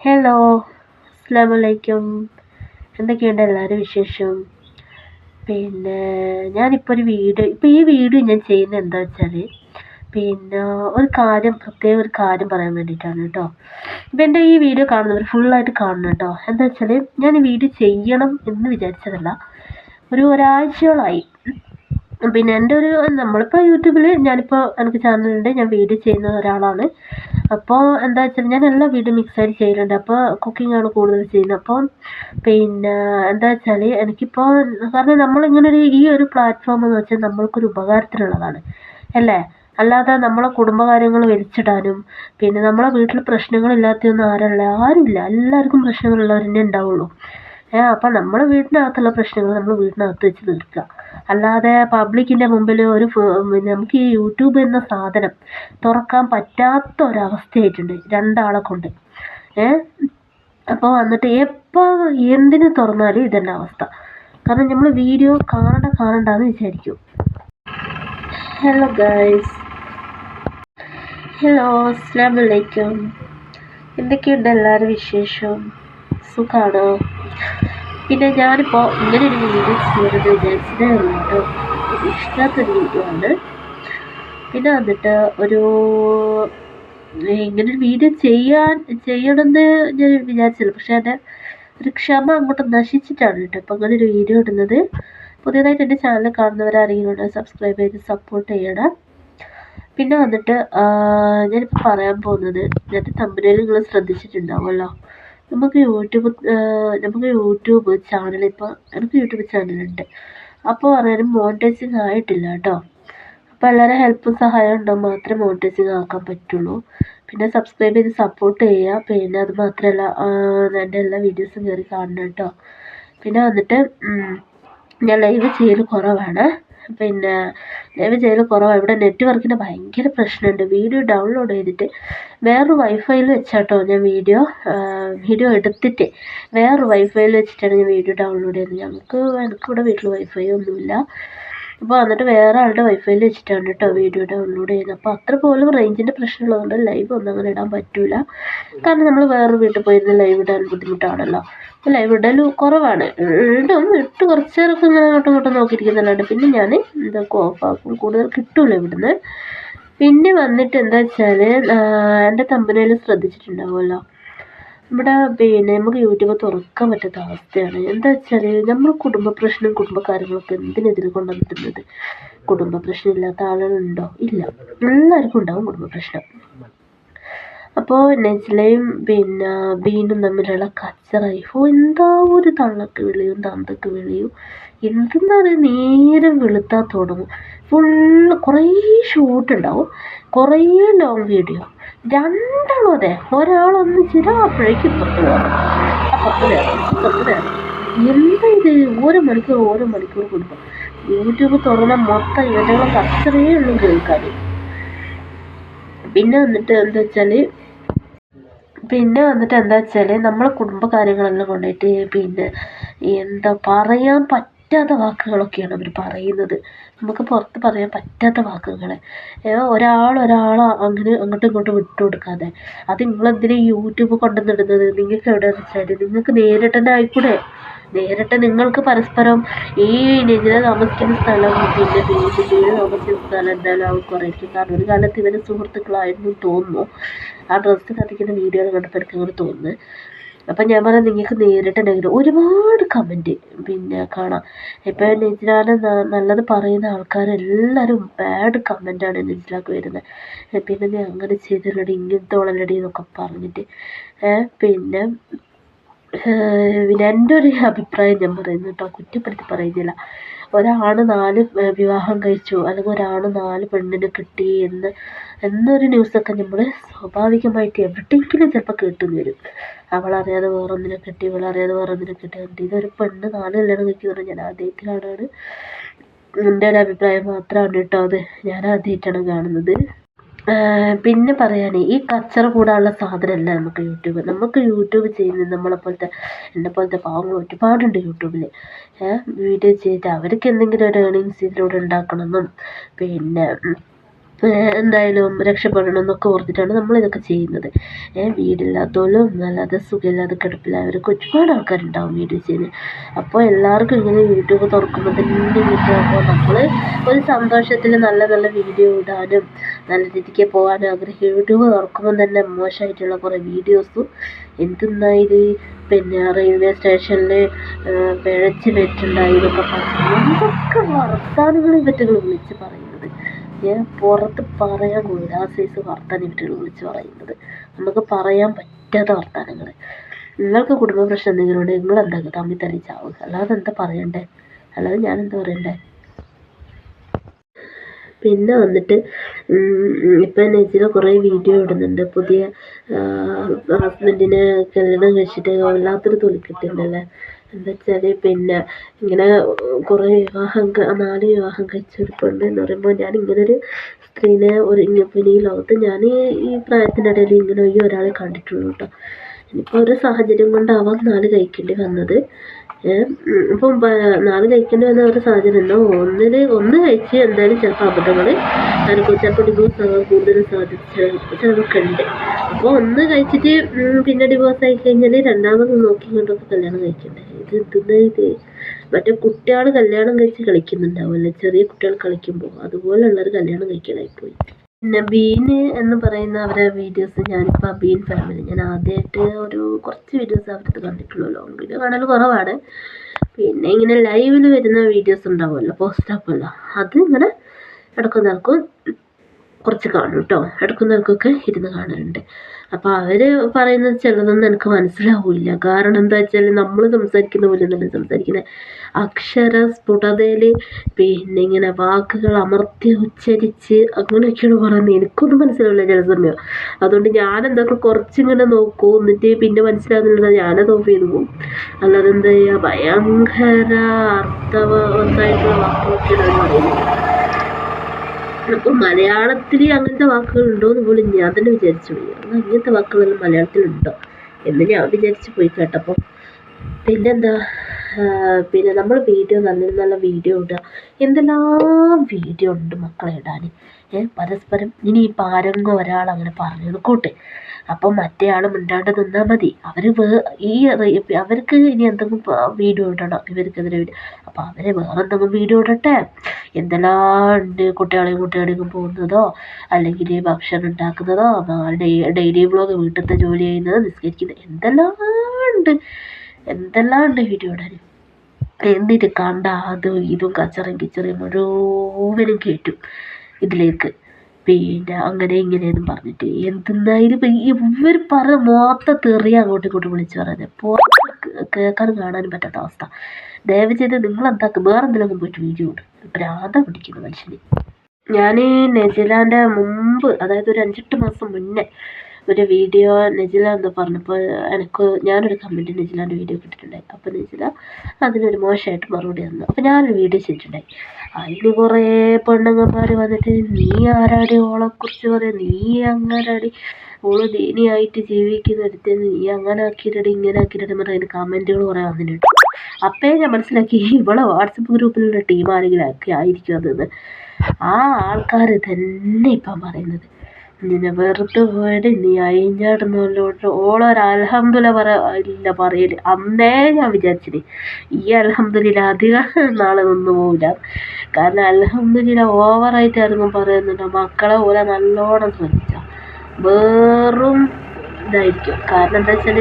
Hello, അസ്സലാമലൈക്കും. എന്തൊക്കെയുണ്ട് എല്ലാവരും വിശേഷം? പിന്നെ ഞാനിപ്പോൾ ഈ വീഡിയോ ഞാൻ ചെയ്യുന്നത് എന്താ വെച്ചാൽ പിന്നെ പ്രത്യേക ഒരു കാര്യം പറയാൻ വേണ്ടിയിട്ടാണ് കേട്ടോ. ഇപ്പം എൻ്റെ ഈ വീഡിയോ കാണുന്നവർ ഫുള്ളായിട്ട് കാണണം കേട്ടോ. എന്താ വെച്ചാൽ ഞാൻ ഈ വീഡിയോ ചെയ്യണം എന്ന് വിചാരിച്ചതല്ല, ഒരാഴ്ചയോളമായി. പിന്നെ എൻ്റെ നമ്മളിപ്പോൾ യൂട്യൂബിൽ എനിക്ക് ചാനലുണ്ട്, ഞാൻ വീഡിയോ ചെയ്യുന്ന ഒരാളാണ്. അപ്പോൾ എന്താ വെച്ചാൽ ഞാൻ എല്ലാ വീഡിയോ മിക്സായിട്ട് ചെയ്യലുണ്ട്. അപ്പോൾ കുക്കിങ്ങാണ് കൂടുതൽ ചെയ്യുന്നത്. അപ്പോൾ പിന്നെ എന്താ വെച്ചാൽ എനിക്കിപ്പോൾ കാരണം ഈ ഒരു പ്ലാറ്റ്ഫോം എന്ന് വെച്ചാൽ നമ്മൾക്കൊരു ഉപകാരത്തിനുള്ളതാണ് അല്ലേ? അല്ലാതെ നമ്മളെ കുടുംബകാര്യങ്ങൾ വലിച്ചിടാനും പിന്നെ നമ്മളെ വീട്ടിൽ പ്രശ്നങ്ങളില്ലാത്തതൊന്നും ആരുമില്ല. എല്ലാവർക്കും പ്രശ്നങ്ങളുള്ളവർ തന്നെ ഉണ്ടാവുള്ളൂ. അപ്പം നമ്മളെ വീടിനകത്തുള്ള പ്രശ്നങ്ങൾ നമ്മൾ വീടിനകത്ത് വെച്ച് തീർക്കുക. അല്ലാതെ പബ്ലിക്കിൻ്റെ മുമ്പിൽ നമുക്ക് ഈ യൂട്യൂബ് എന്ന സാധനം തുറക്കാൻ പറ്റാത്ത ഒരവസ്ഥയായിട്ടുണ്ട് രണ്ടാളെ കൊണ്ട്. അപ്പോൾ വന്നിട്ട് എപ്പോൾ എന്തിന് തുറന്നാലും ഇതന്നെ അവസ്ഥ. കാരണം നമ്മൾ വീഡിയോ കാണണ്ടെന്ന് വിചാരിക്കും. ഹലോ ഗൈസ്, അസ്സലാമലൈക്കും. എന്തൊക്കെയുണ്ട് എല്ലാവരും വിശേഷം? സുഖമാണോ? പിന്നെ ഞാനിപ്പോൾ ഇങ്ങനൊരു വീഡിയോ ചെയ്യണമെന്ന് വിചാരിച്ചതേ ഉള്ളൂ കേട്ടോ. ഇഷ്ടമാത്തൊരു വീഡിയോ ആണ്. പിന്നെ വന്നിട്ട് ഇങ്ങനൊരു വീഡിയോ ചെയ്യണമെന്ന് ഞാൻ വിചാരിച്ചില്ല. പക്ഷേ എൻ്റെ ഒരു ക്ഷമ അങ്ങോട്ട് നശിച്ചിട്ടാണ് കേട്ടോ ഇപ്പം അങ്ങനെ ഒരു വീഡിയോ ഇടുന്നത്. പുതിയതായിട്ട് എൻ്റെ ചാനൽ കാണുന്നവരാരെങ്കിലും സബ്സ്ക്രൈബ് ചെയ്ത് സപ്പോർട്ട് ചെയ്യണം. പിന്നെ വന്നിട്ട് ഞാനിപ്പോൾ പറയാൻ പോകുന്നത്, ഞാൻ തമ്പനയിൽ നിങ്ങൾ ശ്രദ്ധിച്ചിട്ടുണ്ടാവുമല്ലോ, നമുക്ക് യൂട്യൂബ് ചാനൽ എനിക്ക് യൂട്യൂബ് ചാനലുണ്ട്. അപ്പോൾ പറയാനും മോണിറ്റൈസിങ് ആയിട്ടില്ല കേട്ടോ. അപ്പോൾ എല്ലാവരും ഹെൽപ്പും സഹായം ഉണ്ടോ മാത്രമേ മോണിറ്റൈസിങ് ആക്കാൻ പറ്റുള്ളൂ. പിന്നെ സബ്സ്ക്രൈബ് ചെയ്ത് സപ്പോർട്ട് ചെയ്യുക. പിന്നെ അത് മാത്രമല്ല, എൻ്റെ എല്ലാ വീഡിയോസും കയറി കാണണം കേട്ടോ. പിന്നെ വന്നിട്ട് ഞാൻ ലൈവ് ചെയ്യൽ കുറവാണ്. ഇവിടെ നെറ്റ്വർക്കിൻ്റെ ഭയങ്കര പ്രശ്നമുണ്ട്. വീഡിയോ ഡൗൺലോഡ് ചെയ്തിട്ട് വേറൊരു വൈഫൈയിൽ വെച്ചാട്ടോ ഞാൻ വീഡിയോ എടുത്തിട്ട് വേറൊരു വൈഫൈയിൽ വെച്ചിട്ടാണ് ഞാൻ വീഡിയോ ഡൗൺലോഡ് ചെയ്യുന്നത്. എനിക്കിവിടെ വീട്ടിൽ വൈഫൈ ഒന്നുമില്ല. അപ്പോൾ വന്നിട്ട് വേറെ ആളുടെ വൈഫൈയിൽ വെച്ചിട്ടാണ് കേട്ടോ വീഡിയോ ഡൗൺലോഡ് ചെയ്യുന്നത്. അപ്പോൾ അത്ര പോലും റേഞ്ചിൻ്റെ പ്രശ്നമുള്ളതുകൊണ്ട് ലൈവ് ഒന്നും അങ്ങനെ ഇടാൻ പറ്റില്ല. കാരണം നമ്മൾ വേറൊരു വീട്ടിൽ പോയിരുന്ന് ലൈവ് ഇടാൻ ബുദ്ധിമുട്ടാണല്ലോ. അപ്പോൾ ലൈവ് ഇടൽ കുറവാണ്. ഇട്ട് കുറച്ച് നേരമൊക്കെ ഇങ്ങനെ അങ്ങോട്ടും ഇങ്ങോട്ടും നോക്കിയിരിക്കുന്നല്ലാണ്ട് പിന്നെ ഞാൻ ഇതൊക്കെ ഓഫാക്കും. കൂടുതൽ കിട്ടൂല ഇവിടുന്ന്. പിന്നെ വന്നിട്ട് എന്താ വെച്ചാൽ എൻ്റെ തമ്പനയിൽ ശ്രദ്ധിച്ചിട്ടുണ്ടാവുമല്ലോ, നമുക്ക് യൂട്യൂബ് തുറക്കാൻ പറ്റാത്ത അവസ്ഥയാണ്. എന്താ വെച്ചാൽ നമ്മൾ കുടുംബകാര്യങ്ങളൊക്കെ എന്തിനെതിരെ കൊണ്ടുവന്നിട്ടുള്ളത്? കുടുംബ പ്രശ്നം ഇല്ലാത്ത ആളുകളുണ്ടോ? ഇല്ല, എല്ലാവർക്കും ഉണ്ടാവും കുടുംബ പ്രശ്നം. അപ്പോൾ നെജ്ലയും ബീനും തമ്മിലുള്ള എന്താ ഒരു തള്ളക്ക് വിളിയും തന്തക്ക് വിളിയും. എന്തെന്നാണ് നേരം വെളുത്താൽ തുടങ്ങും. കുറേ ഷൂട്ട് ഉണ്ടാവും, കുറേ ലോങ് വീഡിയോ. രണ്ടാളും അതെ, ഒരാളൊന്ന് അപ്പോഴേക്കും ഇപ്പുറത്ത് നേരം എന്താ ഇത്? ഓരോ മണിക്കൂർ കൊടുക്കും. യൂട്യൂബ് തുറന്നാൽ മൊത്തം ഇവരുടെ അത്രയേ ഉള്ളൂ കേൾക്കാൻ. പിന്നെ വന്നിട്ട് എന്താ വെച്ചാൽ നമ്മളെ കുടുംബകാര്യങ്ങളെല്ലാം കൊണ്ടുപോയിട്ട് എന്താ പറയാൻ പറ്റാത്ത വാക്കുകളൊക്കെയാണ് അവർ പറയുന്നത്. നമുക്ക് പുറത്ത് പറയാൻ പറ്റാത്ത വാക്കുകൾ. ഒരാളെ അങ്ങനെ അങ്ങോട്ടും ഇങ്ങോട്ടും വിട്ടു കൊടുക്കാതെ, അത് നിങ്ങളെന്തിനാ യൂട്യൂബ് കൊണ്ടുവന്നിടുന്നത്? നിങ്ങൾക്ക് എവിടെ വെച്ചാൽ നിങ്ങൾക്ക് നേരിട്ട് തന്നെ ആയിക്കൂടെ? നേരിട്ട് നിങ്ങൾക്ക് പരസ്പരം ഈ നെജില താമസിക്കുന്ന സ്ഥലം പിന്നെ വീട് താമസിക്കുന്ന സ്ഥലം എന്തായാലും അവർക്ക് അറിയിക്കും. കാരണം ഒരു കാലത്ത് ഇവരെ സുഹൃത്തുക്കളായിരുന്നു തോന്നുന്നു. ആ ഡ്രസ്സ് കത്തിക്കുന്ന വീഡിയോ കണ്ടപ്പോൾ എനിക്ക് അങ്ങനെ തോന്നുന്നു. അപ്പം ഞാൻ പറയാം, നിങ്ങൾക്ക് നേരിട്ടുണ്ടെങ്കിൽ ഒരുപാട് കമൻറ്റ് കാണാം. ഇപ്പം നെജിലാനെ നല്ലത് പറയുന്ന ആൾക്കാരെല്ലാവരും ബാഡ് കമൻറ്റാണ് നെജിലാക്ക് വരുന്നത്. പിന്നെ നീ അങ്ങനെ ചെയ്തില്ലടി, ഇങ്ങനത്തെ ഉള്ളടി എന്നൊക്കെ പറഞ്ഞിട്ട്. പിന്നെ എൻ്റെ ഒരു അഭിപ്രായം ഞാൻ പറയുന്നു കേട്ടോ, കുറ്റപ്പെടുത്തി പറയുന്നില്ല. ഒരാണ് 4 വിവാഹം കഴിച്ചു, അല്ലെങ്കിൽ ഒരാണ് 4 പെണ്ണിനെ കിട്ടി എന്നൊരു ന്യൂസൊക്കെ നമ്മൾ സ്വാഭാവികമായിട്ട് എവിടെയെങ്കിലും ചിലപ്പോൾ കേട്ടുന്ന് വരും. അവളറിയാതെ വേറൊന്നിനെ കിട്ടി, ഇവളറിയാതെ വേറൊന്നിനെ കിട്ടി. ഇതൊരു പെണ്ണ് 4 കല്യാണം കഴിക്കുന്നത് ഞാൻ ആദ്യമായിട്ട് കാണുകയാണ്. എൻ്റെ ഒരു അഭിപ്രായം മാത്രമാണ് കേട്ടോ അത്. ഞാൻ ആദ്യമായിട്ടാണ് കാണുന്നത്. പിന്നെ പറയാൻ, ഈ കച്ചറ കൂടാനുള്ള സാധനമല്ല നമുക്ക് യൂട്യൂബ് ചെയ്യുന്നത്. എന്നെ പോലത്തെ പാവങ്ങൾ ഒരുപാടുണ്ട് യൂട്യൂബിൽ. വീഡിയോ ചെയ്ത് അവർക്ക് എന്തെങ്കിലും ഒരു ഏർണിങ്സ് ഇതിലൂടെ ഉണ്ടാക്കണമെന്നും പിന്നെ എന്തായാലും രക്ഷപ്പെടണം എന്നൊക്കെ ഓർത്തിട്ടാണ് നമ്മളിതൊക്കെ ചെയ്യുന്നത്. വീടില്ലാത്തവരും അല്ലാതെ സുഖമില്ലാതെ കിടപ്പിലായവരൊക്കെ ഒരുപാട് ആൾക്കാരുണ്ടാവും വീഡിയോ ചെയ്യുന്നത്. അപ്പോൾ എല്ലാവർക്കും ഇങ്ങനെ യൂട്യൂബ് തുറക്കുമ്പോൾ തന്നെ കിട്ടുമ്പോൾ നമ്മൾ ഒരു സന്തോഷത്തിൽ നല്ല നല്ല വീഡിയോ ഇടാനും നല്ല രീതിക്ക് പോകാനും ആഗ്രഹിക്കും. യൂട്യൂബ് തുറക്കുമ്പോൾ തന്നെ മോശമായിട്ടുള്ള കുറേ വീഡിയോസും എന്തെന്നായത് പിന്നെ റെയിൽവേ സ്റ്റേഷനിൽ പിഴച്ച് വെച്ചിട്ടുണ്ടായി എന്നൊക്കെ പറഞ്ഞു എന്തൊക്കെ വർത്താനങ്ങൾ ഇവറ്റുകൾ വിളിച്ച് പറയുന്നത്. പുറത്ത് പറയാൻ കൊള്ളില്ല ആ സൈസ് വർത്താനം ഇവറ്റുകൾ വിളിച്ച് പറയുന്നത്. നമുക്ക് പറയാൻ പറ്റാത്ത വർത്താനങ്ങൾ. നിങ്ങൾക്ക് കുടുംബ പ്രശ്നം എന്തെങ്കിലും ഉണ്ടെങ്കിൽ നിങ്ങളെന്താ തമ്മിൽ തല്ലി ചാവുക, അല്ലാതെ എന്താ പറയണ്ടേ, അല്ലാതെ ഞാനെന്താ പറയണ്ടേ. പിന്നെ വന്നിട്ട് ഇപ്പം നെജില കുറേ വീഡിയോ ഇടുന്നുണ്ട്. പുതിയ ഹസ്ബൻഡിനെ കല്യാണം കഴിച്ചിട്ട് വല്ലാത്തൊരു തൊലിക്കെട്ടുണ്ടല്ലേ. എന്താ വെച്ചാൽ പിന്നെ ഇങ്ങനെ കുറേ 4 വിവാഹം കഴിച്ചൊരു പെണ്ണ് എന്ന് പറയുമ്പോൾ ഞാൻ ഇങ്ങനൊരു സ്ത്രീനെ പിന്നെ ഈ ലോകത്ത് ഞാൻ ഈ പ്രായത്തിനിടയിൽ ഇങ്ങനെ ഈ ഒരാളെ കണ്ടിട്ടുള്ളൂ കേട്ടോ. ഇനിയിപ്പോൾ ഒരു സാഹചര്യം കൊണ്ടാവാം 4 കഴിക്കേണ്ടി വന്നത്. ഇപ്പം 4 കഴിക്കേണ്ടി വന്ന ഒരു സാഹചര്യം ഉണ്ടോ. ഒന്ന് കഴിച്ച് എന്തായാലും ചിലപ്പോൾ അബദ്ധങ്ങൾ എനിക്ക് ചിലപ്പോൾ ഡിവോഴ്സ് ആകാൻ കൂടുതൽ ചിലവൊക്കെ ഉണ്ട്. അപ്പോൾ ഒന്ന് കഴിച്ചിട്ട് പിന്നെ ഡിവോഴ്സ് ആയി കഴിഞ്ഞാൽ രണ്ടാമത് നോക്കി കൊണ്ടൊക്കെ കല്യാണം കഴിക്കണ്ടേ. ഇത് മറ്റേ കുട്ടികൾ കല്യാണം കഴിച്ച് കളിക്കുന്നുണ്ടാവുമല്ലോ, ചെറിയ കുട്ടികൾ കളിക്കുമ്പോൾ അതുപോലുള്ളൊരു കല്യാണം കഴിക്കാനായിപ്പോയി. പിന്നെ ബീൻ എന്ന് പറയുന്ന അവരുടെ വീഡിയോസ് ഞാനിപ്പോൾ ബീൻ ഫാമിലി ഞാൻ ആദ്യമായിട്ട് ഒരു കുറച്ച് വീഡിയോസ് അവരത് കണ്ടിട്ടുള്ളൂ. ലോങ് വീഡിയോ കാണൽ കുറവാണ്. പിന്നെ ഇങ്ങനെ ലൈവിൽ വരുന്ന വീഡിയോസ് ഉണ്ടാവുമല്ലോ, പോസ്റ്റ് ആക്കുമല്ലോ, അത് ഇങ്ങനെ ഇടയ്ക്കും നിൽക്കും കുറച്ച് കാണും കേട്ടോ. ഇടയ്ക്കും നിൽക്കൊക്കെ ഇരുന്ന് കാണലുണ്ട്. അപ്പോൾ അവർ പറയുന്നത് ചിലതൊന്നും എനിക്ക് മനസ്സിലാവില്ല. കാരണം എന്താ വെച്ചാൽ നമ്മൾ സംസാരിക്കുന്ന പോലെ ഒന്നല്ല സംസാരിക്കുന്നത്. അക്ഷര സ്ഫുടതയിൽ പിന്നെ ഇങ്ങനെ വാക്കുകൾ അമർത്തി ഉച്ചരിച്ച് അങ്ങനെയൊക്കെയാണ് പറയുന്നത്. എനിക്കൊന്നും മനസ്സിലാവില്ല ചില സമയം. അതുകൊണ്ട് ഞാനെന്തൊക്കെ കുറച്ചിങ്ങനെ നോക്കും, എന്നിട്ട് പിന്നെ മനസ്സിലാകുന്നില്ല ഞാനത് ഓഫ് ചെയ്ത് പോകും. അല്ലാതെ എന്താ ചെയ്യുക, ഭയങ്കര അർത്ഥവത്തായിട്ടുള്ള വാക്കുകളൊക്കെയാണ് പറയുന്നത്. അപ്പോൾ മലയാളത്തിൽ അങ്ങനത്തെ വാക്കുകളുണ്ടോ എന്ന് പോലും ഞാൻ തന്നെ വിചാരിച്ചു പോയി. അങ്ങനത്തെ വാക്കുകളെല്ലാം മലയാളത്തിലുണ്ടോ എന്ന് ഞാൻ വിചാരിച്ചു പോയി കേട്ടപ്പോൾ. പിന്നെന്താ, പിന്നെ നമ്മൾ വീഡിയോ നല്ല നല്ല വീഡിയോ ഇടുക. എന്തെല്ലാം വീഡിയോ ഉണ്ട് മക്കളെ ഇടാൻ. പരസ്പരം ഇനിയിപ്പോൾ ആരെങ്കിലും ഒരാൾ അങ്ങനെ പറഞ്ഞു കൂട്ടെ, അപ്പം മറ്റേ ആൾ മിണ്ടാണ്ട് നിന്നാൽ മതി. അവർക്ക് ഇനി എന്തെങ്കിലും വീഡിയോ ഇടണം ഇവർക്കെതിരെ വീഡിയോ. അപ്പോൾ അവരെ വേറെ എന്തെങ്കിലും വീഡിയോ ഇടട്ടെ. എന്തെല്ലാം ഉണ്ട്, കുട്ടികളെയും പോകുന്നതോ അല്ലെങ്കിൽ ഭക്ഷണം ഉണ്ടാക്കുന്നതോ ഡെയിലി വ്ളോഗ് വീട്ടിലത്തെ ജോലി ചെയ്യുന്നത് നിസ്കരിക്കുന്നത് എന്തെല്ലാം ഉണ്ട് വീഡിയോ ഇടാൻ. എന്നിട്ട് കണ്ട അതും ഇതും കച്ചറയും കിച്ചറയും മുഴുവനും കേട്ടും ഇതിലേക്ക്. പിന്നെ അങ്ങനെ ഇങ്ങനെയെന്നും പറഞ്ഞിട്ട് എന്തെന്നായാലും ഇവർ മൊത്തം തെറിയ അങ്ങോട്ടും ഇങ്ങോട്ടും വിളിച്ച് പറയുന്നത്. പുറത്ത് കേൾക്കാനും കാണാനും പറ്റാത്ത അവസ്ഥ. ദയവ് ചെയ്ത് നിങ്ങളെന്താക്കും, വേറെ എന്തെങ്കിലും പോയിട്ട് വീഡിയോ ഇടും. ഭ്രാന്ത പിടിക്കുന്നു മനുഷ്യന്. ഞാൻ നെജിലാൻ്റെ മുമ്പ്, അതായത് ഒരു 5-8 മാസം മുന്നേ ഒരു വീഡിയോ നെജില എന്ന് പറഞ്ഞപ്പോൾ ഞാനൊരു കമൻറ്റ് നെജിലാൻ്റെ വീഡിയോ കിട്ടിയിട്ടുണ്ടായി. അപ്പോൾ നെജില അതിനൊരു മോശമായിട്ട് മറുപടി തന്നു. അപ്പോൾ ഞാനൊരു വീഡിയോ ചെയ്തിട്ടുണ്ടായി. അതിന് കുറേ പെണ്ണുങ്ങന്മാർ വന്നിട്ട് നീ ആരാടി ഓളെക്കുറിച്ച് പറയാം, നീ അങ്ങനാടി ഓള് ദീനിയായിട്ട് ജീവിക്കുന്നിടത്ത് നീ അങ്ങനെ ആക്കിയിട്ടടി ഇങ്ങനെ ആക്കിയിട്ടടി പറഞ്ഞാൽ അതിന് കമൻറ്റുകൾ കുറേ വന്നിട്ടുണ്ട്. അപ്പേ ഞാൻ മനസ്സിലാക്കി ഇവളെ വാട്സപ്പ് ഗ്രൂപ്പിലുള്ള ടീം ആരെങ്കിലും ആയിരിക്കും അതെന്ന്. ആ ആൾക്കാർ തന്നെ ഇപ്പം പറയുന്നത് നിന്നെ വെറുതെ പോയിട്ട് നീ അയിഞ്ഞാടുന്നല്ലോട്ട് ഓളൊരു അൽഹംദുലില്ല പറയല്. അന്നേ ഞാൻ വിചാരിച്ചിന് ഈ അൽഹംദുലില്ല അധികം നാളെ ഒന്നും പോവില്ല. കാരണം അൽഹംദുലില്ല ഓവറായിട്ട് ആരെങ്കിലും പറയുന്നുണ്ടോ, മക്കളെ പോലെ നല്ലോണം ശ്രദ്ധിച്ച വേറും ഇതായിരിക്കും. കാരണം എന്താ വെച്ചാൽ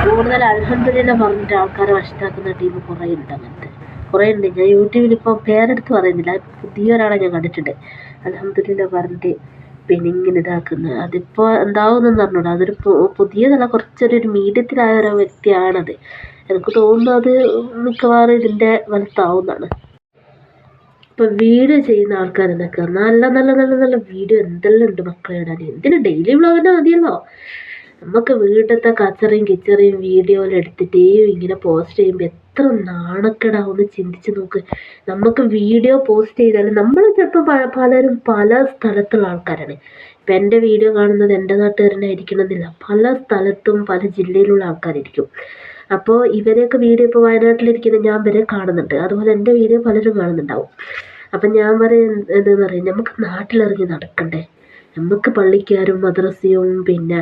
കൂടുതൽ അൽഹംദുലില്ല പറഞ്ഞിട്ട് ആൾക്കാരെ വശത്താക്കുന്ന ടീം കുറേ ഉണ്ട്. അങ്ങനത്തെ കുറേ ഉണ്ട്. ഞാൻ യൂട്യൂബിൽ ഇപ്പോൾ പേരെടുത്ത് പറയുന്നില്ല, പുതിയൊരാളെ ഞാൻ കണ്ടിട്ടുണ്ട് അൽഹംദുലില്ല പറഞ്ഞിട്ട് പിന്നെ ഇങ്ങനെ ഇതാക്കുന്നത്. അതിപ്പോൾ എന്താവുമെന്ന് പറഞ്ഞൂടാ. അതൊരു പുതിയതല്ല, കുറച്ചൊരു മീഡിയത്തിലായ ഒരു വ്യക്തിയാണത്. എനിക്ക് തോന്നുന്നു അത് മിക്കവാറും ഇതിൻ്റെ വലുത്താവുന്നതാണ്. ഇപ്പം വീഡിയോ ചെയ്യുന്ന ആൾക്കാരെന്നൊക്കെ നല്ല നല്ല നല്ല നല്ല വീഡിയോ എന്തെല്ലാം ഉണ്ട് മക്കളെ ഇടാൻ. എന്തിനും ഡെയിലി വ്ളോഗിൻ്റെ മതിയല്ലോ. നമുക്ക് വീട്ടിലത്തെ കച്ചറയും കിച്ചറയും വീഡിയോയിലെടുത്തിട്ട് ഇങ്ങനെ പോസ്റ്റ് ചെയ്യുമ്പോൾ എത്ര നാണക്കേടാവുമെന്ന് ചിന്തിച്ച് നോക്ക്. നമുക്ക് വീഡിയോ പോസ്റ്റ് ചെയ്താൽ നമ്മൾ ചിലപ്പോൾ പലരും പല സ്ഥലത്തുള്ള ആൾക്കാരാണ്. ഇപ്പം എൻ്റെ വീഡിയോ കാണുന്നത് എൻ്റെ നാട്ടുകാരനെ ആയിരിക്കണമെന്നില്ല, പല സ്ഥലത്തും പല ജില്ലയിലുള്ള ആൾക്കാരായിരിക്കും. അപ്പോൾ ഇവരെയൊക്കെ വീഡിയോ ഇപ്പോൾ വയനാട്ടിലിരിക്കുന്ന ഞാൻ വരെ കാണുന്നുണ്ട്. അതുപോലെ എൻ്റെ വീഡിയോ പലരും കാണുന്നുണ്ടാവും. അപ്പം ഞാൻ പറയും എന്താണെന്ന് പറയും, നമുക്ക് നാട്ടിലിറങ്ങി നടക്കണ്ടേ, നമുക്ക് പള്ളിക്കാരും മദ്രസയും പിന്നെ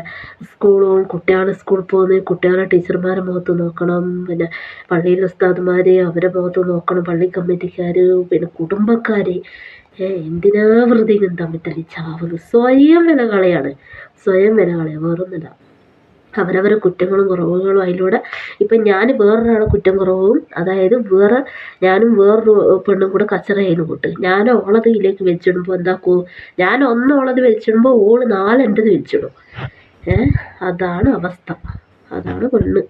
സ്കൂളും, കുട്ടികളെ സ്കൂളിൽ പോകുന്ന കുട്ടികളെ ടീച്ചർമാരെ മുഖത്ത് നോക്കണം, പിന്നെ പള്ളിയിലെ ഉസ്താദുമാർ അവരെ മുഖത്ത് നോക്കണം, പള്ളി കമ്മിറ്റിക്കാർ, പിന്നെ കുടുംബക്കാർ. എന്തിനാ വെറുതെ ഇങ്ങനെ തമ്മിൽ തല്ലി ചാവുന്നത്? സ്വയം വില കളയാണ്, സ്വയം വില കളയാണ്, വേറൊന്നുമില്ല. അവരവരെ കുറ്റങ്ങളും കുറവുകളും അതിലൂടെ ഇപ്പം ഞാൻ വേറൊരാളെ കുറ്റം കുറവും, അതായത് ഞാനും വേറൊരു പെണ്ണും കൂടെ കച്ചറയായിരുന്നു കൂട്ട്. ഞാൻ ഓളത് ഇതിലേക്ക് വലിച്ചിടുമ്പോൾ എന്താക്കൂ, ഞാൻ ഒന്നോളത് വലിച്ചിടുമ്പോൾ ഓള് നാലെൻ്റെത് വലിച്ചിടും. അതാണ് അവസ്ഥ, അതാണ് പെണ്ണ്.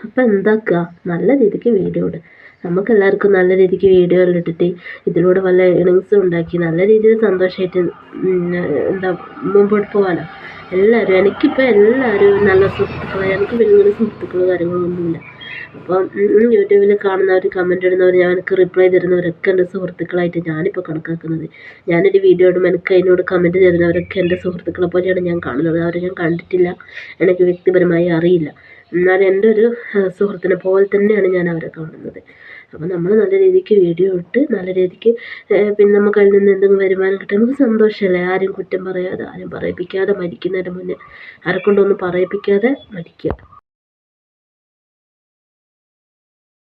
അപ്പം എന്താക്കുക, നല്ല രീതിക്ക് വീഡിയോ ഇടും. നമുക്കെല്ലാവർക്കും നല്ല രീതിക്ക് വീഡിയോകൾ ഇട്ടിട്ട് ഇതിലൂടെ വല്ല ഏണിങ്സും ഉണ്ടാക്കി നല്ല രീതിയിൽ സന്തോഷമായിട്ട് മുമ്പോട്ട് പോകാനോ. എല്ലാവരും എനിക്കിപ്പോൾ എല്ലാവരും നല്ല സുഹൃത്തുക്കളാണ്, എനിക്ക് വലിയ സുഹൃത്തുക്കളോ കാര്യങ്ങളൊന്നുമില്ല. അപ്പം യൂട്യൂബിൽ കാണുന്നവർ, കമൻ്റ് ഇടുന്നവർ, എനിക്ക് റിപ്ലൈ തരുന്നവരൊക്കെ എൻ്റെ സുഹൃത്തുക്കളായിട്ട് ഞാനിപ്പോൾ കണക്കാക്കുന്നത്. ഞാനൊരു വീഡിയോ ഇടുമ്പോൾ എനിക്ക് അതിനോട് കമൻറ്റ് തരുന്നവരൊക്കെ എൻ്റെ സുഹൃത്തുക്കളെ പോലെയാണ് ഞാൻ കാണുന്നത്. അവരെ ഞാൻ കണ്ടിട്ടില്ല, എനിക്ക് വ്യക്തിപരമായി അറിയില്ല, എന്നാൽ എൻ്റെ ഒരു സുഹൃത്തിനെ പോലെ തന്നെയാണ് ഞാൻ അവരെ കാണുന്നത്. അപ്പോൾ നമ്മൾ നല്ല രീതിക്ക് വീഡിയോ ഇട്ട് നല്ല രീതിക്ക് പിന്നെ നമുക്ക് അതിൽ നിന്ന് എന്തെങ്കിലും വരുമാനം കിട്ടും, നമുക്ക് സന്തോഷമല്ലേ. ആരും കുറ്റം പറയാതെ, ആരും പറയിപ്പിക്കാതെ മരിക്കുന്നതിന് മുന്നേ ആരെക്കൊണ്ടൊന്നും പറയിപ്പിക്കാതെ മരിക്കുക.